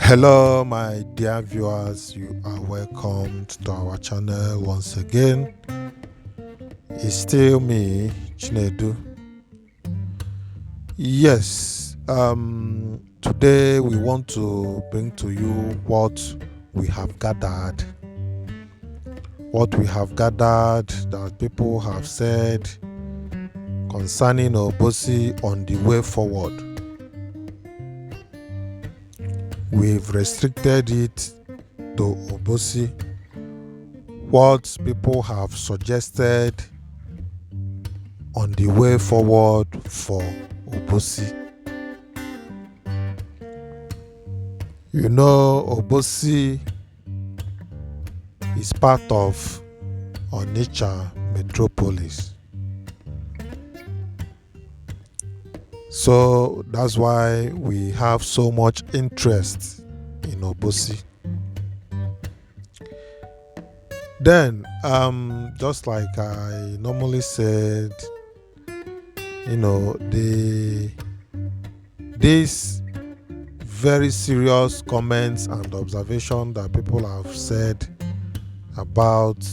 Hello, my dear viewers. You are welcome to our channel once again. It's still me, Chinedu. Yes, today we want to bring to you what we have gathered. What we have gathered that people have said concerning Obosi on the way forward. We've restricted it to Obosi. What people have suggested on the way forward for Obosi. You know, Obosi is part of Onitsha metropolis. So that's why we have so much interest in Obosi. Then, just like I normally said, these very serious comments and observations that people have said about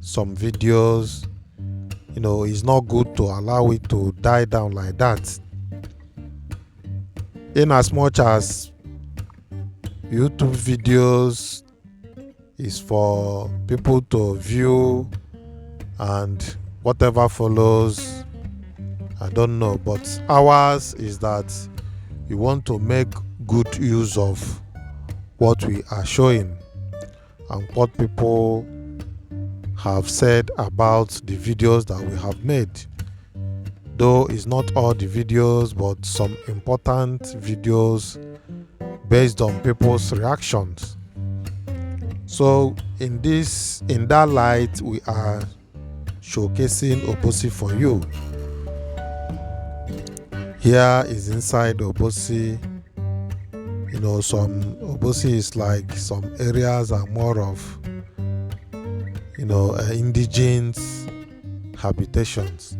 some videos, it's not good to allow it to die down like that. In as much as YouTube videos is for people to view and whatever follows, I don't know, but ours is that we want to make good use of what we are showing and what people have said about the videos that we have made. Though it's not all the videos, but some important videos based on people's reactions. So in that light, we are showcasing Obosi for you. Here is inside Obosi. Some Obosi is like some areas are more of indigenous habitations.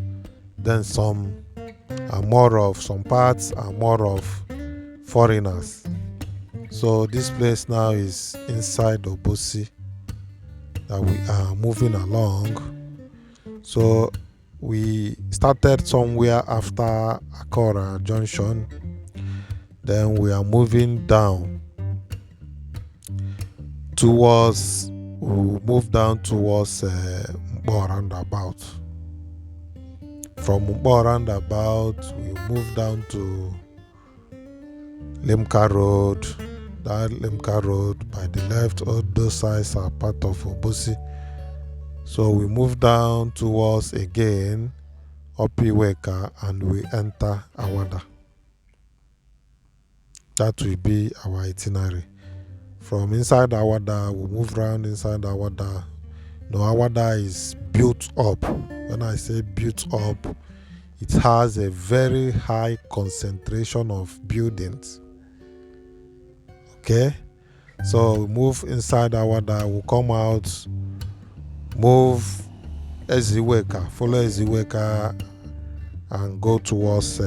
Then some parts are more of foreigners. So this place now is inside Obosi that we are moving along. So we started somewhere after Akora Junction. Then we are moving down towards Mbo roundabout. From Mbo roundabout, we move down to Limca Road. That Limca Road by the left, all those sides are part of Obosi. So we move down towards again Opiweka and we enter Awada. That will be our itinerary. From inside Awada, we move around inside Awada. Awada is built up. When I say built up, it has a very high concentration of buildings. Okay? So we move inside Awada, we come out, move Eziweka, follow Eziweka and go towards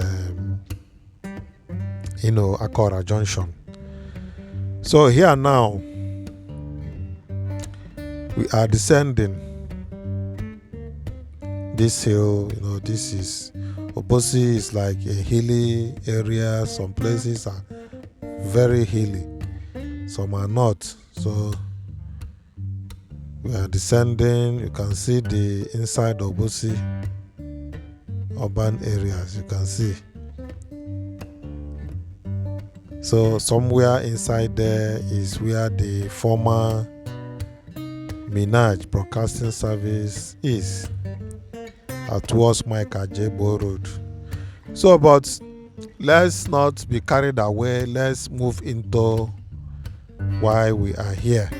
Akora Junction. So here now we are descending this hill. This is Obosi is like a hilly area. Some places are very hilly, some are not. So we are descending. You can see the inside Obosi urban areas. You can see. So somewhere inside there is where the former Minaj Broadcasting Service is, towards Mike Ajebo Road. So, but let's not be carried away. Let's move into why we are here.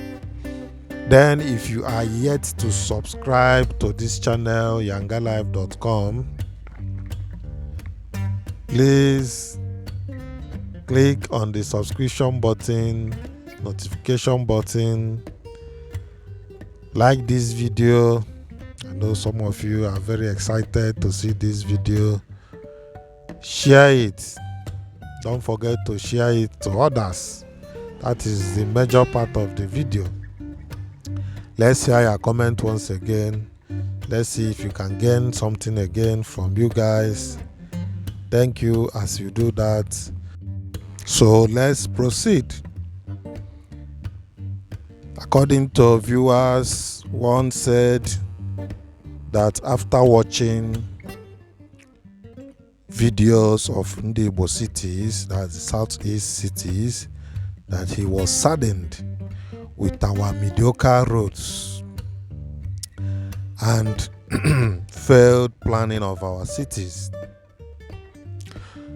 Then, if you are yet to subscribe to this channel, YangaLife.com, please click on the subscription button, notification button, like this video. I know some of you are very excited to see this video. Share it. Don't forget to share it to others. That is the major part of the video. Let's hear your comment once again. Let's see if you can gain something again from you guys. Thank you as you do that. So let's proceed. According to viewers, one said that after watching videos of Ndebo cities, that's the southeast cities, that he was saddened with our mediocre roads and failed planning of our cities.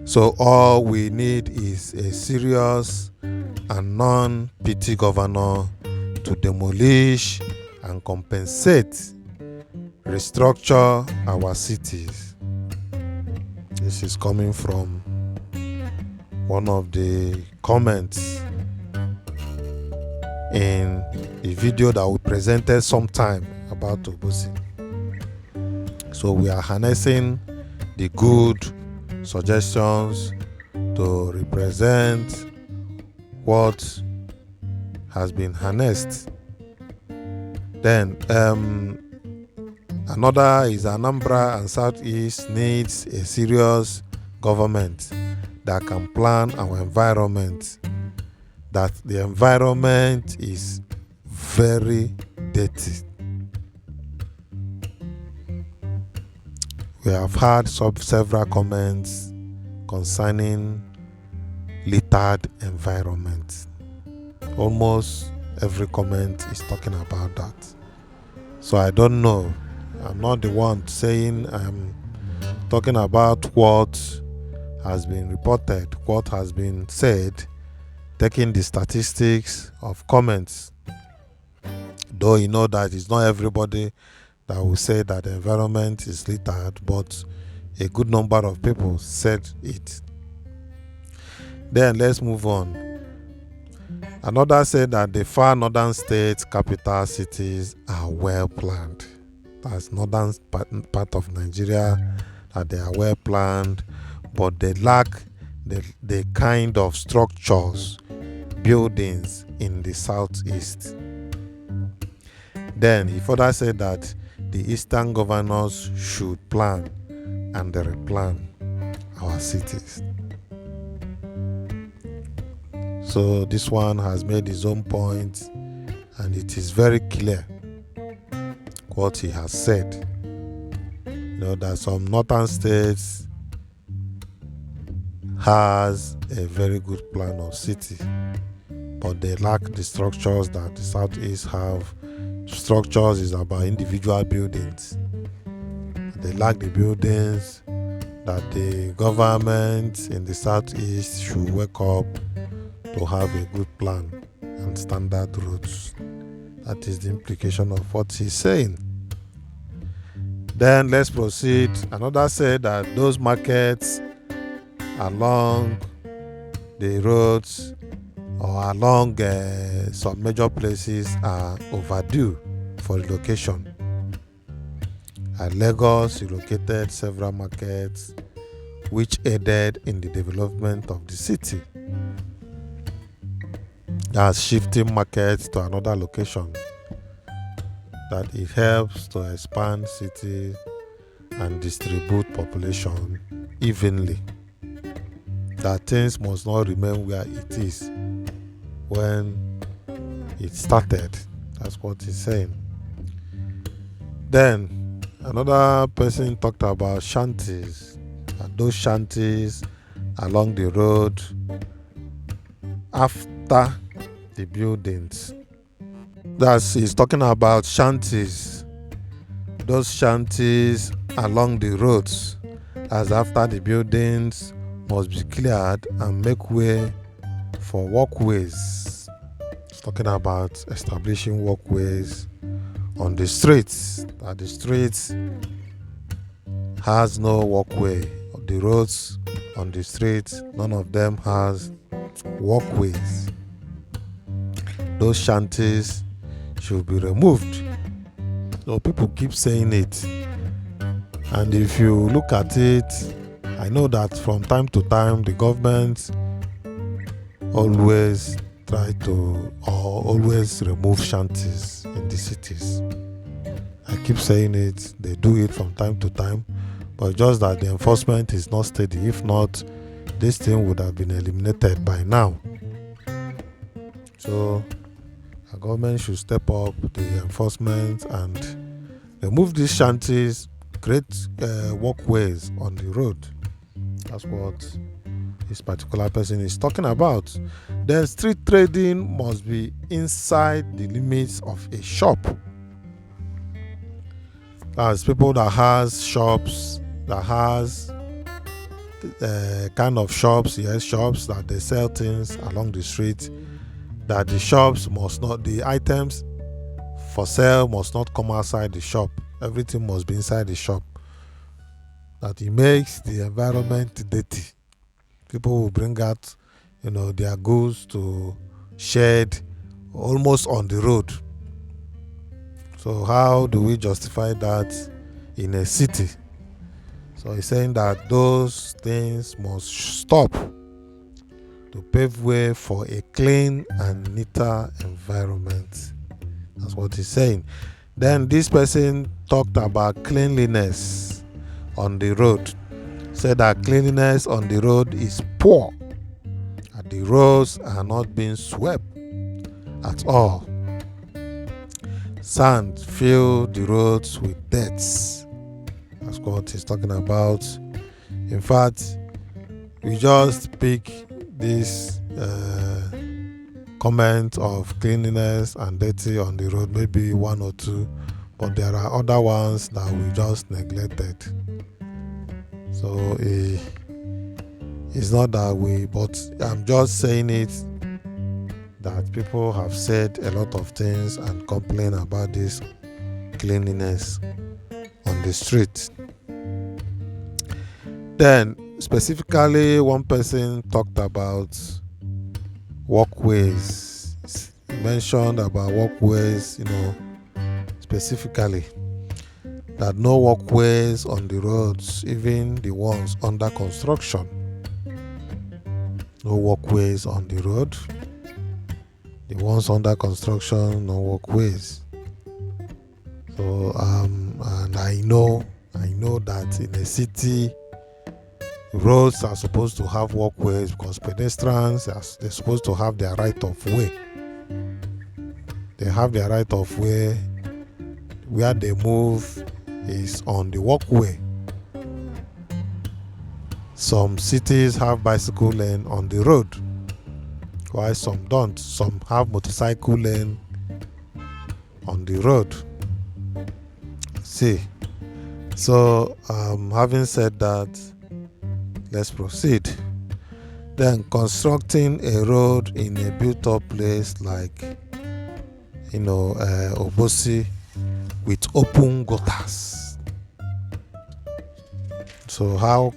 So all we need is a serious and non-petty governor to demolish and compensate, restructure our cities. This is coming from one of the comments in a video that we presented sometime about Obosi. So we are harnessing the good suggestions to represent what has been harnessed. Then another is Anambra and Southeast needs a serious government that can plan our environment. That the environment is very dirty. We have had several comments concerning littered environment. Almost every comment is talking about that. So I don't know. I'm not the one saying I'm talking about what has been reported, what has been said, taking the statistics of comments. Though you know that it's not everybody that will say that the environment is littered, but a good number of people said it. Then let's move on. Another said that the far northern states, capital cities are well planned. That's northern part of Nigeria, that they are well planned, but they lack the kind of structures, buildings in the southeast. Then he further said that the eastern governors should plan and replan our cities. So this one has made his own point, and it is very clear what he has said. You know that some northern states has a very good plan of city, but they lack the structures that the southeast have. Structures is about individual buildings. They lack the buildings that the government in the southeast should wake up to have a good plan and standard roads. That is the implication of what he's saying. Then let's proceed. Another said that those markets along the roads or along some major places are overdue for relocation. At Lagos, relocated several markets which aided in the development of the city. That's shifting markets to another location. That it helps to expand city and distribute population evenly. That things must not remain where it is when it started. That's what he's saying. Then another person talked about shanties, and those shanties along the road after the buildings. He's talking about shanties, those shanties along the roads, as after the buildings must be cleared and make way for walkways. It's talking about establishing walkways on the streets. That the streets has no walkway. The roads on the streets, none of them has walkways. Those shanties should be removed. So people keep saying it, and if you look at it, I know that from time to time the government always try to or always remove shanties in the cities. I keep saying it, they do it from time to time, but just that the enforcement is not steady. If not, this thing would have been eliminated by now. So the government should step up the enforcement and remove these shanties, create walkways on the road. That's what this particular person is talking about. Then street trading must be inside the limits of a shop. That's people that has shops, that has kind of shops, shops that they sell things along the street, that the shops must not, the items for sale must not come outside the shop. Everything must be inside the shop. That it makes the environment dirty. People will bring out, their goods to shed almost on the road. So how do we justify that in a city? So he's saying that those things must stop to pave way for a clean and neater environment. That's what he's saying. Then this person talked about cleanliness on the road. Said that cleanliness on the road is poor. And the roads are not being swept at all. Sand fill the roads with debts. That's what he's talking about. In fact, we just pick this comment of cleanliness and dirty on the road, maybe one or two, but there are other ones that we just neglected. So it's not that way, but I'm just saying it that people have said a lot of things and complain about this cleanliness on the street. Then specifically, one person talked about walkways. He mentioned about walkways, specifically that no walkways on the roads, even the ones under construction. No walkways on the road. The ones under construction, no walkways. So and I know that in a city, roads are supposed to have walkways because pedestrians they're supposed to have their right of way. They have their right of way. Where they move is on the walkway. Some cities have bicycle lane on the road, while some don't. Some have motorcycle lane on the road. See, so having said that, let's proceed. Then constructing a road in a built-up place like Obosi with open gutters. So how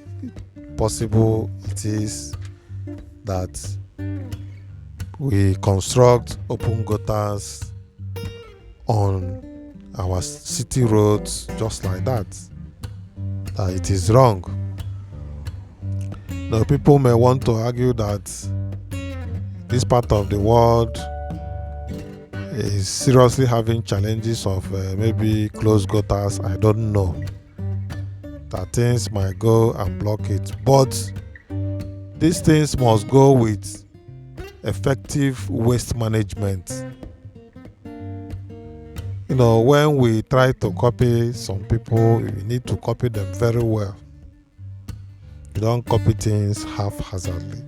possible it is that we construct open gutters on our city roads just like that? That it is wrong. Now, people may want to argue that this part of the world is seriously having challenges of maybe closed gutters. I don't know. That things might go and block it. But these things must go with effective waste management. When we try to copy some people, we need to copy them very well. You don't copy things haphazardly.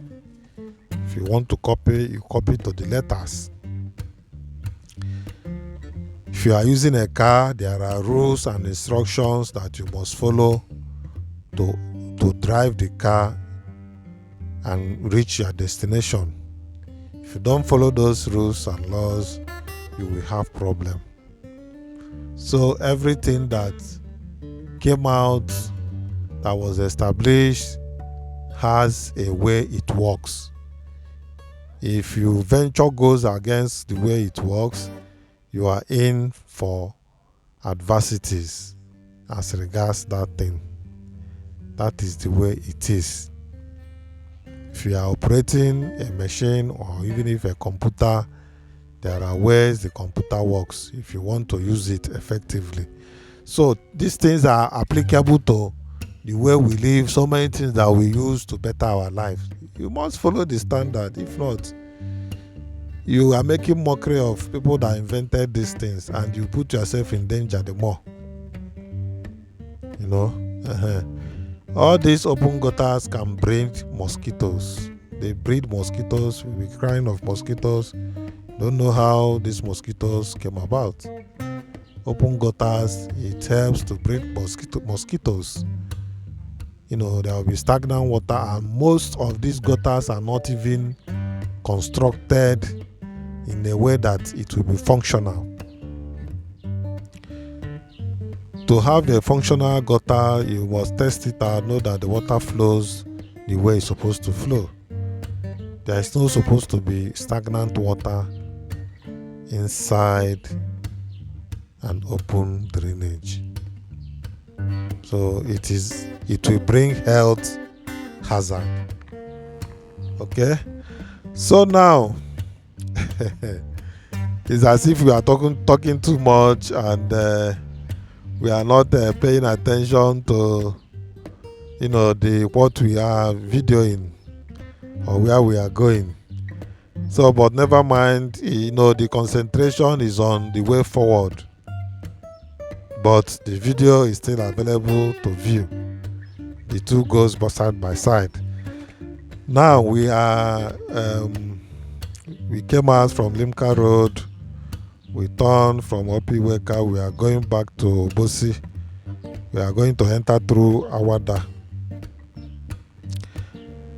If you want to copy, you copy to the letters. If you are using a car, there are rules and instructions that you must follow to drive the car and reach your destination. If you don't follow those rules and laws, you will have problem. So everything that came out that was established has a way it works. If you venture goes against the way it works, you are in for adversities as regards that thing. That is the way it is. if you are operating a machine or even if a computer, there are ways the computer works if you want to use it effectively. So these things are applicable to the way we live, so many things that we use to better our life. You must follow the standard. If not, you are making mockery of people that invented these things, and you put yourself in danger the more. All these open gutters can breed mosquitoes. They breed mosquitoes. We'll be crying of mosquitoes. Don't know how these mosquitoes came about. Open gutters, it helps to breed mosquitoes. There will be stagnant water, and most of these gutters are not even constructed in a way that it will be functional. To have a functional gutter, you must test it out, know that the water flows the way it's supposed to flow. There is not supposed to be stagnant water inside an open drainage. So it will bring health hazard. Okay? So now it's as if we are talking too much, and we are not paying attention to what we are videoing or where we are going. So, but never mind, the concentration is on the way forward, but the video is still available to view. The two goes side by side. Now we came out from Limca Road. We turned from Opiweka. We are going back to Obosi. We are going to enter through Awada,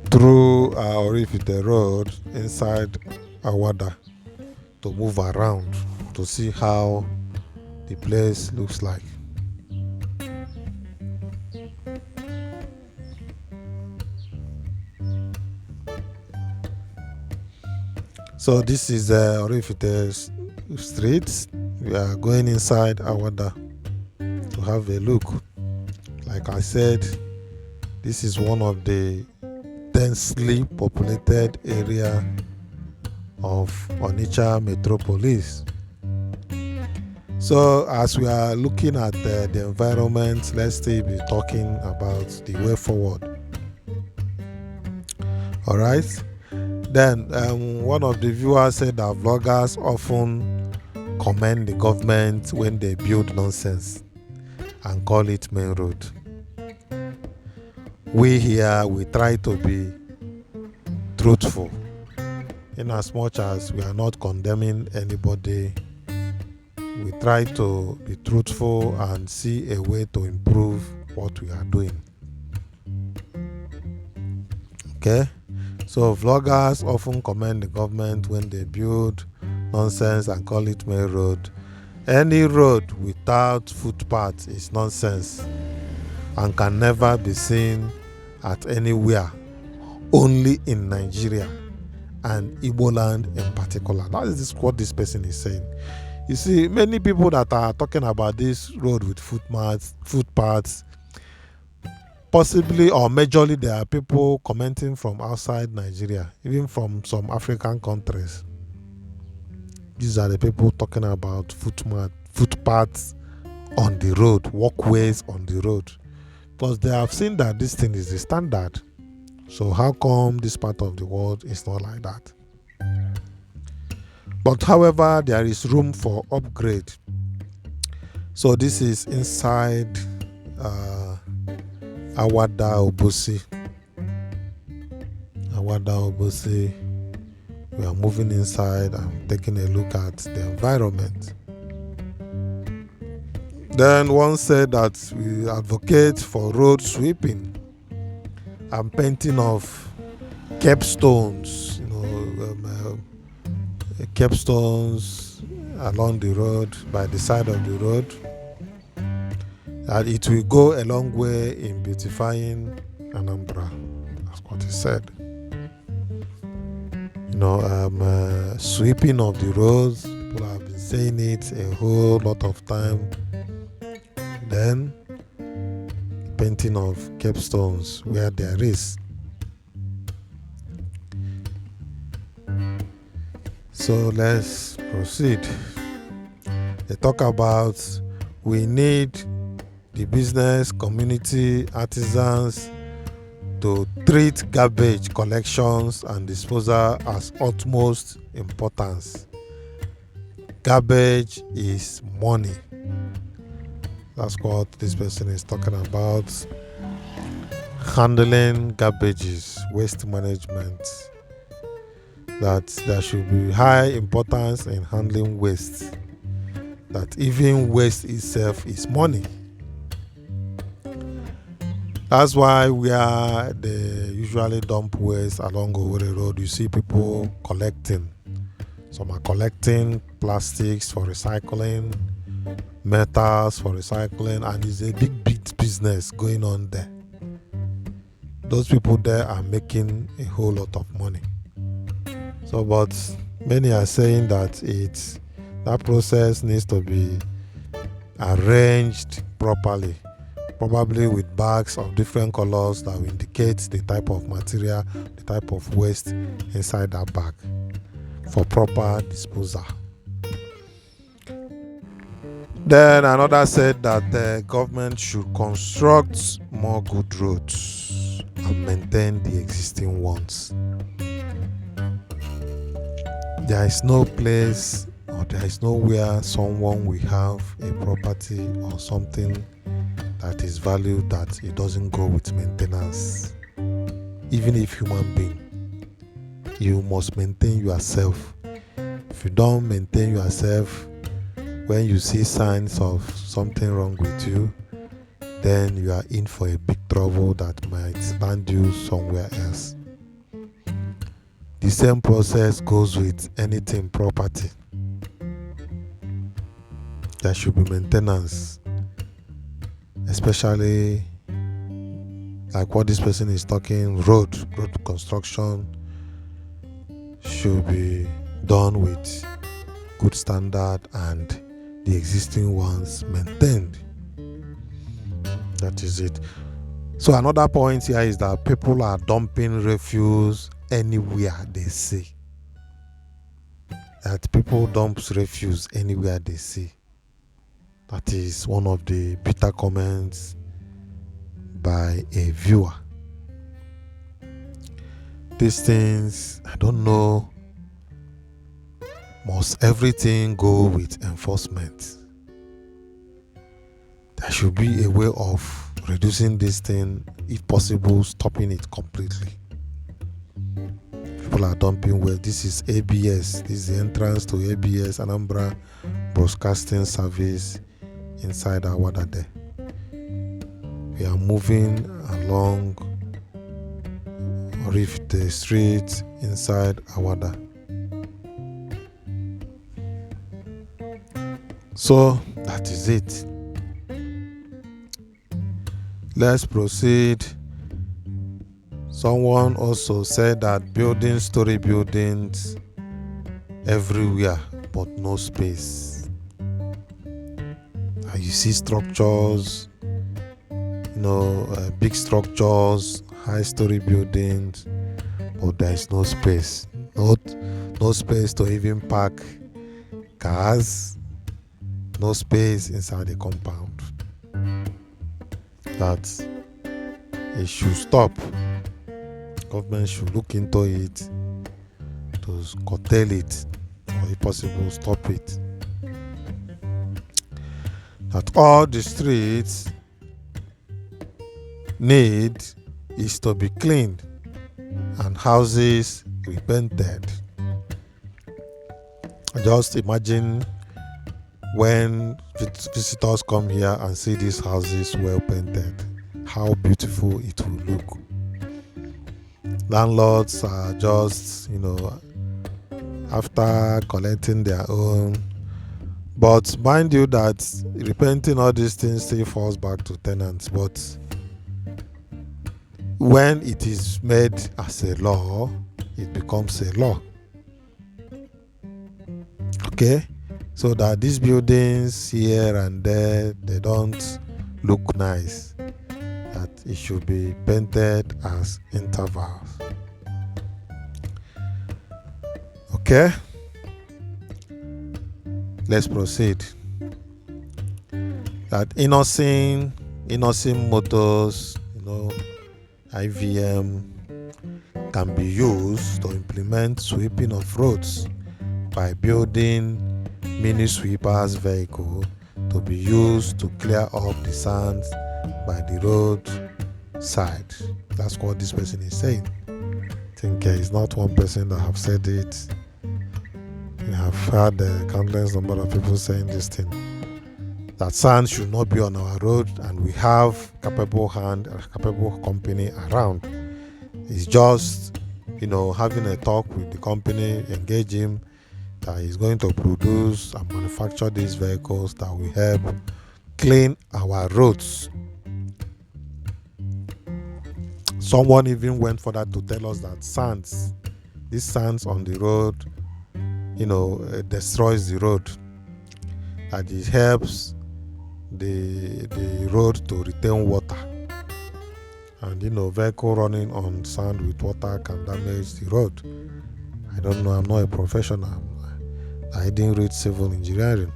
through Revitalizing Road inside Awada, to move around to see how the place looks like. So this is Revitalizing Street. We are going inside Awada to have a look. Like I said, this is one of the densely populated area of Onitsha metropolis. So as we are looking at the environment, let's still be talking about the way forward. All right. Then one of the viewers said that vloggers often commend the government when they build nonsense and call it main road. We here, we try to be truthful, in as much as we are not condemning anybody. We try to be truthful and see a way to improve what we are doing. Okay? So vloggers often commend the government when they build nonsense and call it main road. Any road without footpath is nonsense and can never be seen at anywhere, only in Nigeria and Igbo land in particular. That is what this person is saying. You see, many people that are talking about this road with footpaths, possibly or majorly there are people commenting from outside Nigeria, even from some African countries. These are the people talking about footpaths on the road, walkways on the road, because they have seen that this thing is the standard. So how come this part of the world is not like that? But however, there is room for upgrade. So this is inside Awada Obosi. We are moving inside and taking a look at the environment. Then one said that we advocate for road sweeping and painting of capstones, capstones along the road, by the side of the road. That it will go a long way in beautifying Anambra. That's what he said. Sweeping of the roads. People have been saying it a whole lot of time. Then painting of capstones where there is. So let's proceed. They talk about we need the business community artisans to treat garbage collections and disposal as utmost importance. Garbage is money. That's what this person is talking about. Handling garbages, waste management. That there should be high importance in handling waste. That even waste itself is money. That's why where they usually dump waste along Owerri Road, you see people collecting. Some are collecting plastics for recycling, metals for recycling, and it's a big business going on there. Those people there are making a whole lot of money. So, but many are saying that that process needs to be arranged properly, probably with bags of different colors that will indicate the type of material, the type of waste inside that bag for proper disposal. Then another said that the government should construct more good roads and maintain the existing ones. There is no place or there is nowhere someone will have a property or something that is valued that it doesn't go with maintenance. Even if human being, you must maintain yourself. If you don't maintain yourself, when you see signs of something wrong with you, then you are in for a big trouble that might land you somewhere else. The same process goes with anything property. There should be maintenance, especially like what this person is talking, road construction should be done with good standard and the existing ones maintained. That is it. So another point here is that people are dumping refuse anywhere they see. That people dump refuse anywhere they see. That is one of the bitter comments by a viewer. These things, I don't know, must everything go with enforcement? There should be a way of reducing this thing, if possible, stopping it completely. People are dumping well. This is ABS. This is the entrance to ABS, Anambra Broadcasting Service, inside Awada there. We are moving along the street inside Awada. So that is it. Let's proceed. Someone also said that building story buildings everywhere but no space. You see structures, big structures, high story buildings, but there is no space. No space to even park cars. No space inside the compound. That it should stop. Government should look into it to curtail it, or if possible, stop it. That all the streets need is to be cleaned and houses repainted. Just imagine when visitors come here and see these houses well painted, how beautiful it will look. Landlords are just, after collecting their own. But mind you that repainting all these things still falls back to tenants. But when it is made as a law, it becomes a law. Okay? So that these buildings here and there, they don't look nice. That it should be painted as intervals. Okay? Let's proceed. That innocent motors, IVM, can be used to implement sweeping of roads by building mini sweepers vehicle to be used to clear up the sands by the road side. That's what this person is saying. I think it's not one person that have said it. We have heard a countless number of people saying this thing, that sand should not be on our road, and we have capable company around. It's just having a talk with the company, engage him that he's going to produce and manufacture these vehicles that will help clean our roads. Someone even went further to tell us that these sands on the road, destroys the road, that it helps the road to retain water. And vehicle running on sand with water can damage the road. I don't know, I'm not a professional. I didn't read civil engineering.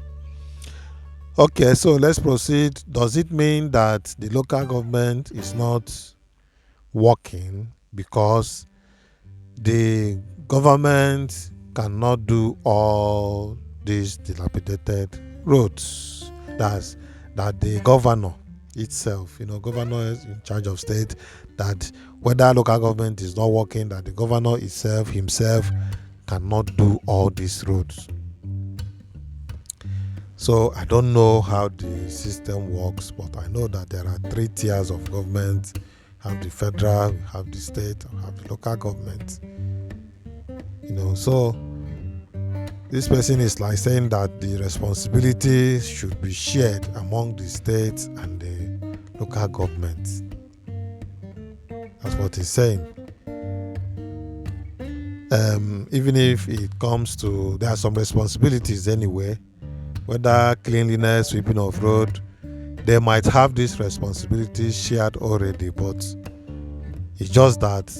Okay, so let's proceed. Does it mean that the local government is not working because the government cannot do all these dilapidated roads? That the governor itself, governor is in charge of state, that whether local government is not working, that the governor himself cannot do all these roads. So I don't know how the system works, but I know that there are 3 tiers of government. We have the federal, we have the state, we have the local government. So this person is like saying that the responsibility should be shared among the state and the local government. That's what he's saying. Even if it comes to, there are some responsibilities anyway, whether cleanliness, sweeping of road, they might have these responsibilities shared already, but it's just that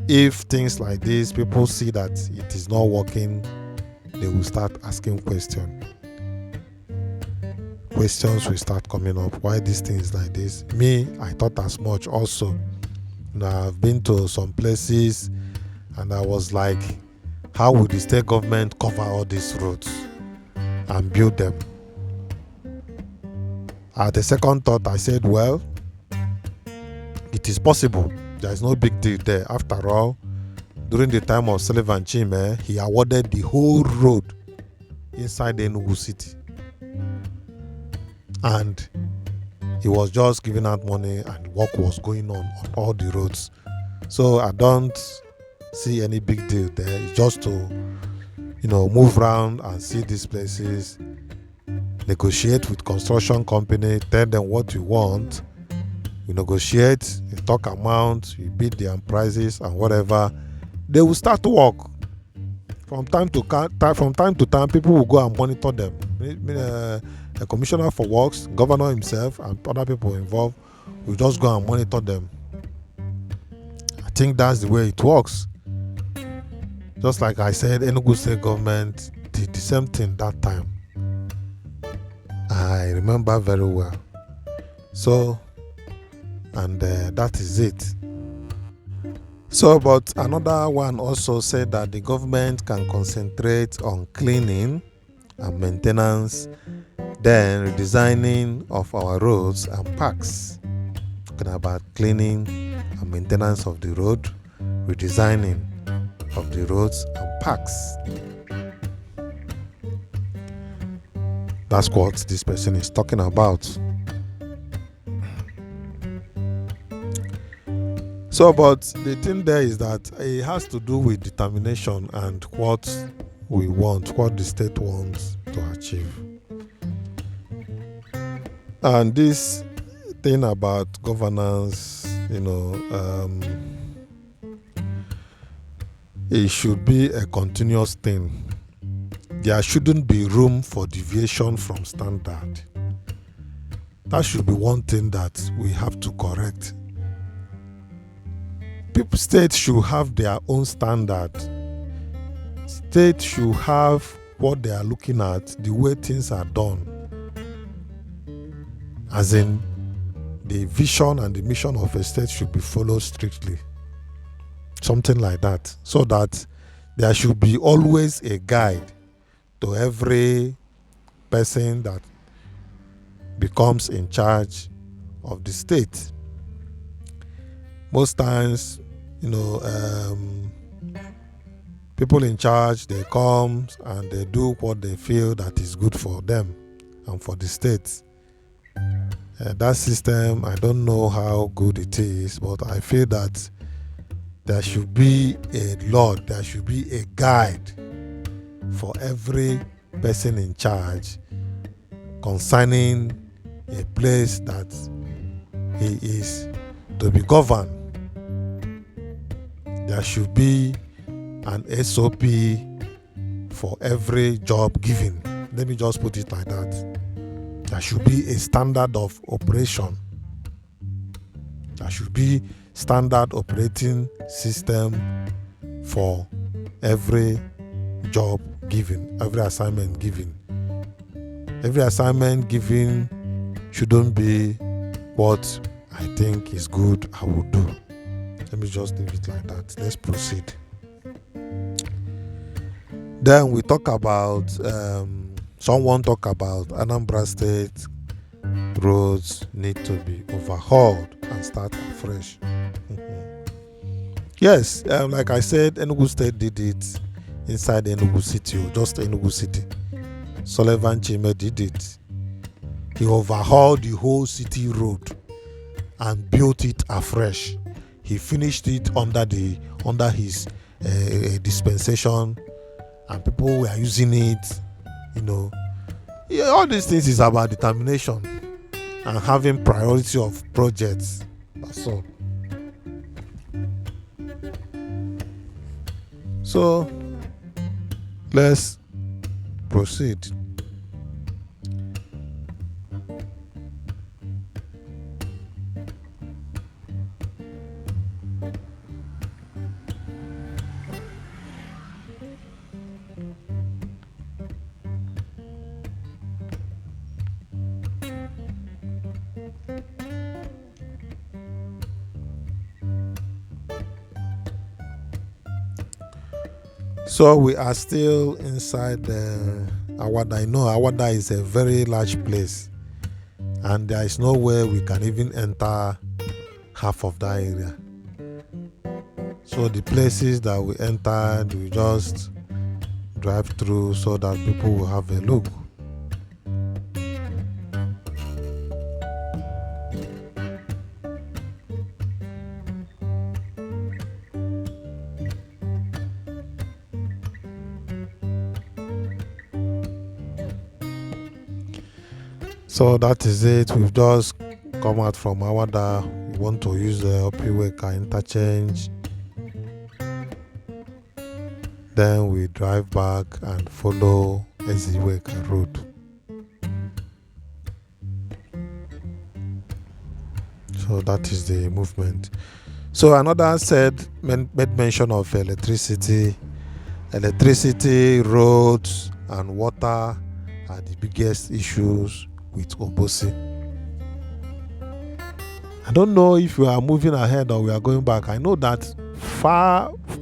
if things like this, people see that it is not working, they will start asking questions. Questions will start coming up. Why these things like this? Me, I thought as much also. I've been to some places and I was like, how will the state government cover all these roads and build them? At the second thought, I said, well, it is possible. There is no big deal there. After all, during the time of Sullivan Chime, he awarded the whole road inside Enugu city. And he was just giving out money and work was going on all the roads. So I don't see any big deal there. It's just to, move around and see these places, negotiate with construction company, tell them what you want. You negotiate, you talk amount, you bid their prices and whatever. They will start to work. From time to time, people will go and monitor them. The commissioner for works, governor himself, and other people involved will just go and monitor them. I think that's the way it works. Just like I said, Enugu state government did the same thing that time. I remember very well. So, and that is it. So, but another one also said that the government can concentrate on cleaning and maintenance, then redesigning of our roads and parks. Talking about cleaning and maintenance of the road, redesigning of the roads and parks. That's what this person is talking about. So, but the thing there is that it has to do with determination and what we want, what the state wants to achieve. And this thing about governance, it should be a continuous thing. There shouldn't be room for deviation from standard. That should be one thing that we have to correct. States should have their own standard. States should have what they are looking at, the way things are done, as in the vision and the mission of a state should be followed strictly. Something like that. So that there should be always a guide to every person that becomes in charge of the state. Most times, people in charge, they come and they do what they feel that is good for them and for the state. That system, I don't know how good it is, but I feel that there should be a law, there should be a guide for every person in charge concerning a place that he is to be governed. There should be an SOP for every job given. Let me just put it like that. There should be a standard of operation. There should be standard operating system for every job given, every assignment given. Every assignment given shouldn't be what I think is good, I will do. Let me just leave it like that. Let's proceed. Then we talk about, someone talk about Anambra State roads need to be overhauled and start afresh. Yes, like I said, Enugu State did it inside Enugu City, or just Enugu City. Sullivan Chime did it. He overhauled the whole city road and built it afresh. He finished it under his dispensation, and people were using it. All these things is about determination and having priority of projects. That's all. So let's proceed. So we are still inside Awada. I know Awada is a very large place, and there is no way we can even enter half of that area. So the places that we entered, we just drive through so that people will have a look. So that is it. We've just come out from Awada. We want to use the Opiweka interchange. Then we drive back and follow Eziweka road. So that is the movement. So another made mention of electricity, roads, and water are the biggest issues with Obosi. I don't know if we are moving ahead or we are going back. I know that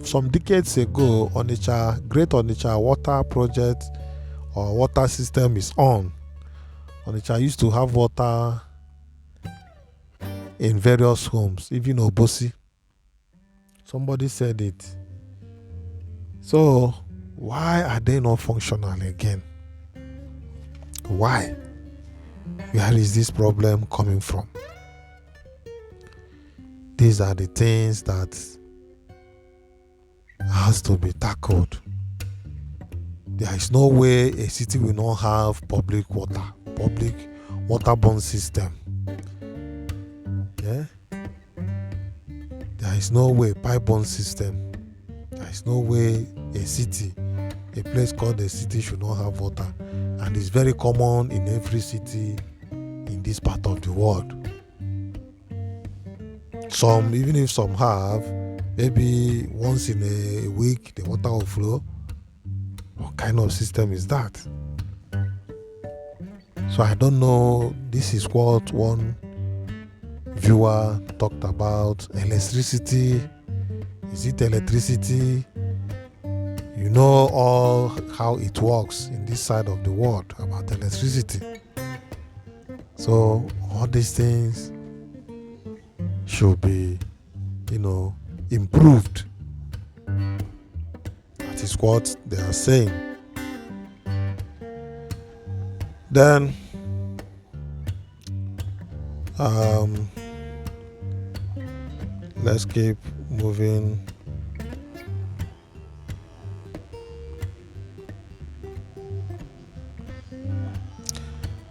some decades ago, Great Onitsha water project or water system is on. Onitsha used to have water in various homes, even Obosi. Somebody said it. So why are they not functional again? Why? Where is this problem coming from? These are the things that has to be tackled. There is no way a city will not have public waterborne system. Yeah? There is no way pipeborne system. There is no way a place called a city should not have water. And it's very common in every city in this part of the world. Even if some have, maybe once in a week the water will flow. What kind of system is that? So I don't know. This is what one viewer talked about. Electricity. Is it electricity? You know all how it works in this side of the world about electricity. So all these things should be, improved. That is what they are saying. Then let's keep moving.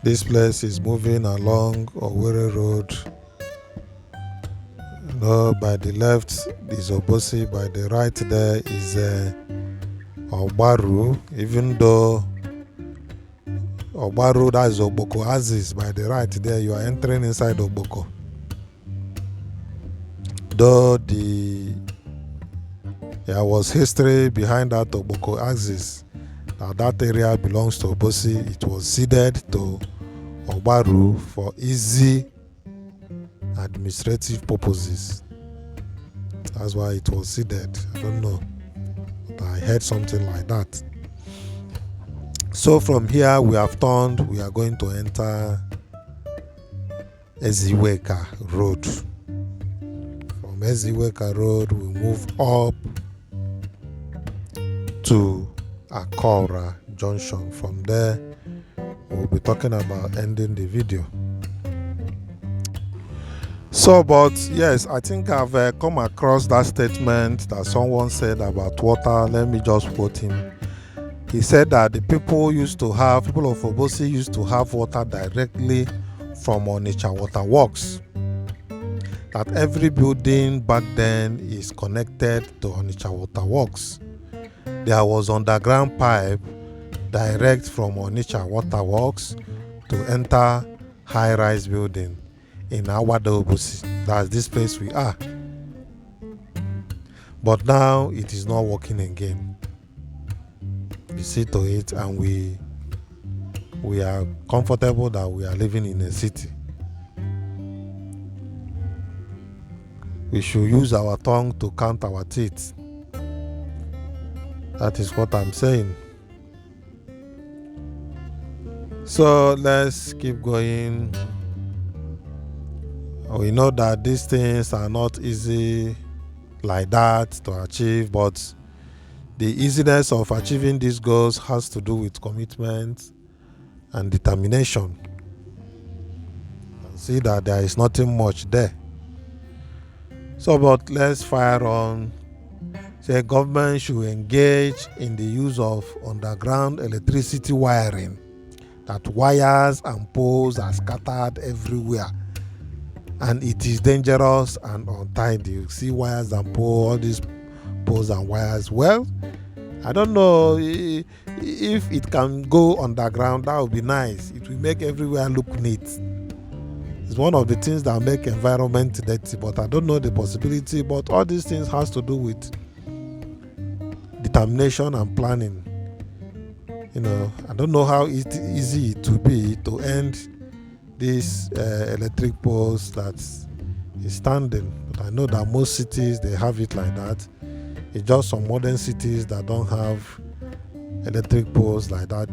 This place is moving along Owerri Road. By the left is Obosi, by the right there is Ogbaru. Even though Ogbaru, that is Oboko Aziz, by the right there you are entering inside Oboko. Though there was history behind that Oboko Aziz, that area belongs to Obosi. It was ceded to Ogbaru for easy administrative purposes. That's why it was ceded. I don't know, but I heard something like that. So from here we have turned. We are going to enter Eziweka Road. From Eziweka Road we move up to Akora Junction. From there we'll be talking about ending the video. So, but yes, I think I've come across that statement that someone said about water. Let me just quote him. He said that the people of Obosi used to have water directly from Onitsha Water Works. That every building back then is connected to Onitsha Water Works. There was underground pipe direct from Onitsha Water Works to enter high-rise building in Awado Obosi. That's this place we are. But now it is not working again. We see to it, and we are comfortable that we are living in a city. We should use our tongue to count our teeth. That is what I'm saying. So let's keep going. We know that these things are not easy like that to achieve, but the easiness of achieving these goals has to do with commitment and determination. See that there is nothing much there. So, but let's fire on. Say government should engage in the use of underground electricity wiring. That wires and poles are scattered everywhere, and it is dangerous and untidy. You see wires and poles, all these poles and wires. Well, I don't know if it can go underground. That would be nice. It will make everywhere look neat. It's one of the things that make environment dirty, but I don't know the possibility. But all these things has to do with determination and planning. I don't know how easy it will be to end these electric poles that is standing. But I know that most cities, they have it like that. It's just some modern cities that don't have electric poles like that.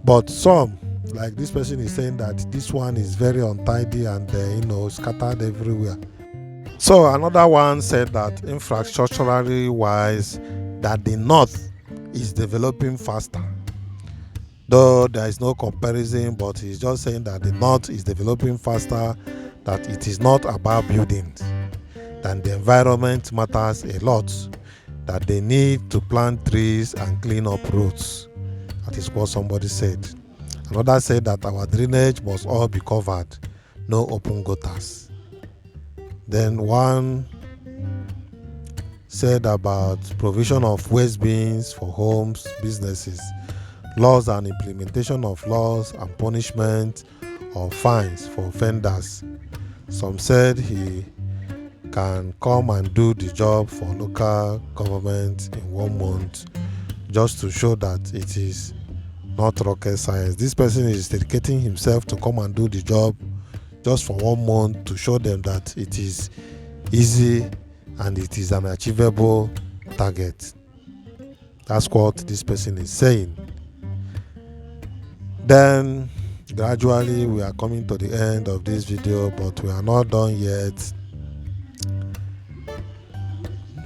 But some, like this person is saying that this one is very untidy and scattered everywhere. So another one said that infrastructurally wise, that the north is developing faster. Though there is no comparison, but he's just saying that the north is developing faster, that it is not about buildings, that the environment matters a lot, that they need to plant trees and clean up roads. That is what somebody said. Another said that our drainage must all be covered, no open gutters. Then one said about provision of waste bins for homes, businesses, laws and implementation of laws and punishment or fines for offenders. Some said he can come and do the job for local government in 1 month just to show that it is not rocket science. This person is dedicating himself to come and do the job just for 1 month to show them that it is easy and it is an achievable target. That's what this person is saying. Then gradually we are coming to the end of this video, but we are not done yet.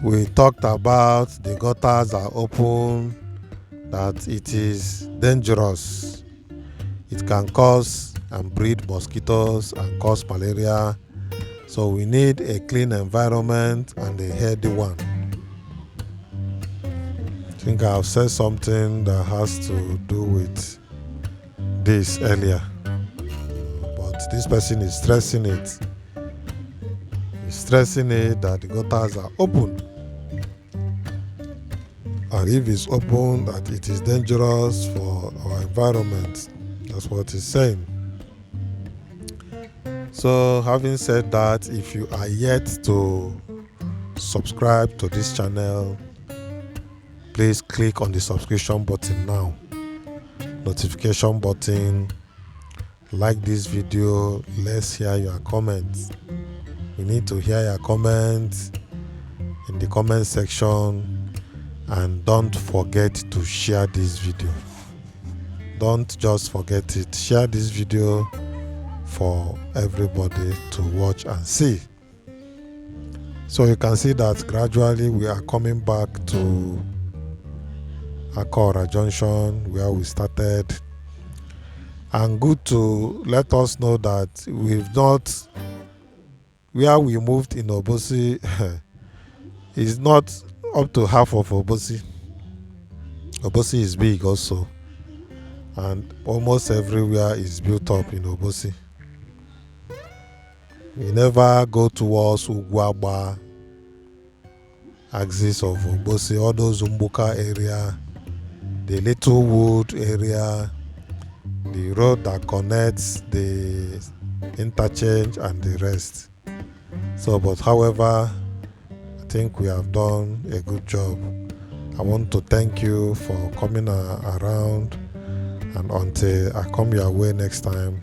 We talked about the gutters are open, that it is dangerous. It can cause and breed mosquitoes and cause malaria. So we need a clean environment and a healthy one. I think I've said something that has to do with this earlier, but this person is stressing it. He's stressing it that the gutters are open, and if it's open, that it is dangerous for our environment. That's what he's saying. So having said that, if you are yet to subscribe to this channel, please click on the subscription button now, notification button, like this video. Let's hear your comments. We need to hear your comments in the comment section, and don't forget to share this video. Don't just forget it. Share this video for everybody to watch and see. So you can see that gradually we are coming back to Akora Junction where we started, and good to let us know that we've not, where we moved in Obosi is not up to half of Obosi. Obosi is big also, and almost everywhere is built up in Obosi. We never go towards Ugwaba axis of Obosi, all those Umbuka area, the Little Wood area, the road that connects the interchange and the rest. So, but however, I think we have done a good job. I want to thank you for coming around, and until I come your way next time,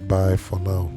bye for now.